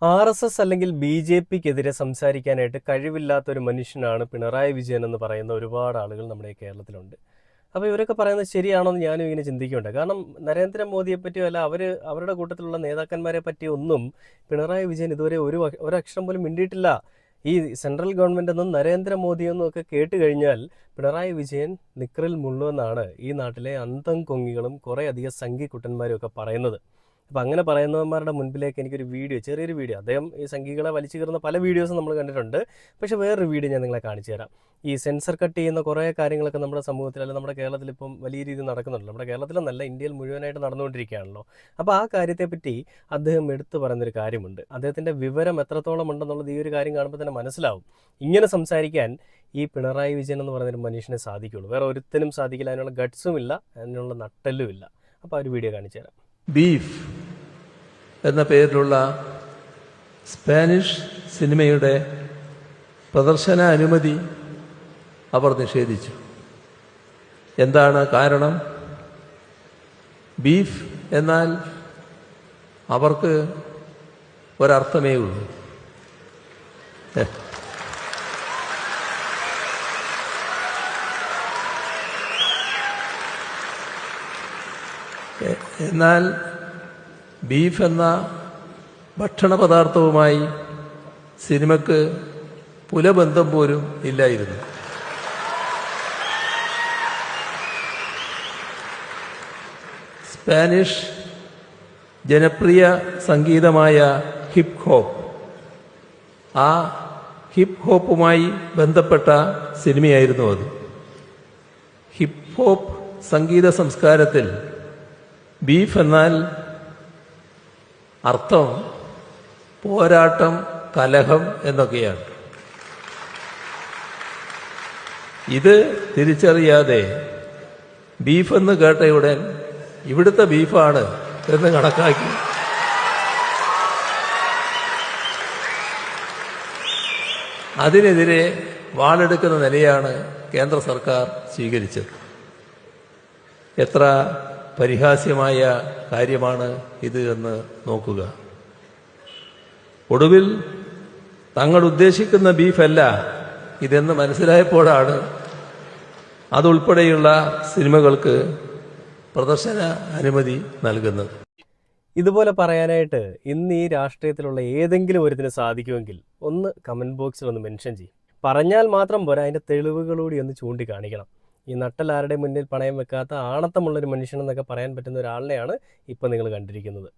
RSS അല്ലെങ്കിൽ BJPക്കെതിരെ സംസാരിക്കാനായിട്ട് കഴിവില്ലാത്ത ഒരു മനുഷ്യനാണ് പിണറായി വിജയൻ എന്ന് പറയുന്ന ഒരുപാട് ആളുകൾ നമ്മുടെ ഈ കേരളത്തിലുണ്ട്. അപ്പോൾ ഇവരൊക്കെ പറയുന്നത് ശരിയാണോ എന്ന് ഞാനും ഇങ്ങനെ ചിന്തിക്കുന്നുണ്ട്. കാരണം നരേന്ദ്രമോദിയെ പറ്റിയോ അല്ല അവരുടെ കൂട്ടത്തിലുള്ള നേതാക്കന്മാരെ പറ്റിയോ ഒന്നും പിണറായി വിജയൻ ഇതുവരെ ഒരക്ഷരം പോലും മിണ്ടിയിട്ടില്ല. ഈ സെൻട്രൽ ഗവൺമെൻറ് എന്നും നരേന്ദ്രമോദിയെന്നും ഒക്കെ കേട്ട് കഴിഞ്ഞാൽ പിണറായി വിജയൻ നിക്കറിൽ മുള്ളുമെന്നാണ് ഈ നാട്ടിലെ അന്തം കൊങ്ങികളും കുറേ അധികം സംഘിക്കുട്ടന്മാരും ഒക്കെ പറയുന്നത്. അപ്പം അങ്ങനെ പറയുന്നവന്മാരുടെ മുൻപിലേക്ക് എനിക്കൊരു ചെറിയൊരു വീഡിയോ, അദ്ദേഹം ഈ സംഘികളെ വലിച്ചു കയറുന്ന പല വീഡിയോസും നമ്മൾ കണ്ടിട്ടുണ്ട്. പക്ഷേ വേറൊരു വീഡിയോ ഞാൻ നിങ്ങളെ കാണിച്ചു തരാം. ഈ സെൻസർ കട്ട് ചെയ്യുന്ന കുറേ കാര്യങ്ങളൊക്കെ നമ്മുടെ സമൂഹത്തിൽ അല്ലെങ്കിൽ നമ്മുടെ കേരളത്തിൽ ഇപ്പം വലിയ രീതിയിൽ നടക്കുന്നുണ്ടല്ലോ. നമ്മുടെ കേരളത്തിലെന്നല്ല, ഇന്ത്യയിൽ മുഴുവനായിട്ട് നടന്നുകൊണ്ടിരിക്കുകയാണല്ലോ. അപ്പോൾ ആ കാര്യത്തെപ്പറ്റി അദ്ദേഹം എടുത്തു പറയുന്നൊരു കാര്യമുണ്ട്. അദ്ദേഹത്തിൻ്റെ വിവരം എത്രത്തോളം ഉണ്ടെന്നുള്ളത് ഈ ഒരു കാര്യം കാണുമ്പോൾ തന്നെ മനസ്സിലാവും. ഇങ്ങനെ സംസാരിക്കാൻ ഈ പിണറായി വിജയൻ എന്ന് പറയുന്നൊരു മനുഷ്യനെ സാധിക്കുകയുള്ളൂ. വേറെ ഒരുത്തനും സാധിക്കില്ല. അതിനുള്ള ഗട്ട്സും ഇല്ല, അതിനുള്ള നട്ടെല്ലും ഇല്ല. അപ്പോൾ ആ ഒരു വീഡിയോ കാണിച്ചു തരാം. ബീഫ് എന്ന പേരിലുള്ള സ്പാനിഷ് സിനിമയുടെ പ്രദർശന അനുമതി അവർ നിഷേധിച്ചു. എന്താണ് കാരണം? ബീഫ് എന്നാൽ അവർക്ക് ഒരർത്ഥമേ ഉള്ളൂ. എന്നാൽ ബീഫ് എന്ന ഭക്ഷണ പദാർത്ഥവുമായി സിനിമയ്ക്ക് പുലബന്ധം പോലും ഇല്ലായിരുന്നു. സ്പാനിഷ് ജനപ്രിയ സംഗീതമായ ഹിപ്പ് ഹോപ്പ്, ആ ഹിപ്പ് ഹോപ്പുമായി ബന്ധപ്പെട്ട സിനിമയായിരുന്നു അത്. ഹിപ്പ് ഹോപ്പ് സംഗീത സംസ്കാരത്തിൽ ബീഫ് എന്നാൽ അർത്ഥം പോരാട്ടം, കലഹം എന്നൊക്കെയാണ്. ഇത് തിരിച്ചറിയാതെ ബീഫ് എന്ന് കേട്ടയുടൻ ഇവിടുത്തെ ബീഫാണ് എന്ന് കണക്കാക്കി അതിനെതിരെ വാളെടുക്കുന്ന നിലയാണ് കേന്ദ്ര സർക്കാർ സ്വീകരിച്ചത്. എത്ര പരിഹാസ്യമായ കാര്യമാണ് ഇത് എന്ന് നോക്കുക. ഒടുവിൽ തങ്ങൾ ഉദ്ദേശിക്കുന്ന ബീഫല്ല ഇതെന്ന് മനസ്സിലായപ്പോഴാണ് അതുൾപ്പെടെയുള്ള സിനിമകൾക്ക് പ്രദർശന അനുമതി നൽകുന്നത്. ഇതുപോലെ പറയാനായിട്ട് ഇന്ന് ഈ രാഷ്ട്രീയത്തിലുള്ള ഏതെങ്കിലും ഒരുത്തിന് സാധിക്കുമെങ്കിൽ ഒന്ന് കമൻറ്റ് ബോക്സിൽ ഒന്ന് മെൻഷൻ ചെയ്യും. പറഞ്ഞാൽ മാത്രം പോരാ, അതിൻ്റെ തെളിവുകളൂടി ഒന്ന് ചൂണ്ടിക്കാണിക്കണം. ഈ നട്ടൽ ആരുടെ മുന്നിൽ പണയം വെക്കാത്ത ആണത്തമുള്ളൊരു മനുഷ്യനെന്നൊക്കെ പറയാൻ പറ്റുന്ന ഒരാളിനെയാണ് ഇപ്പം നിങ്ങൾ കണ്ടിരിക്കുന്നത്.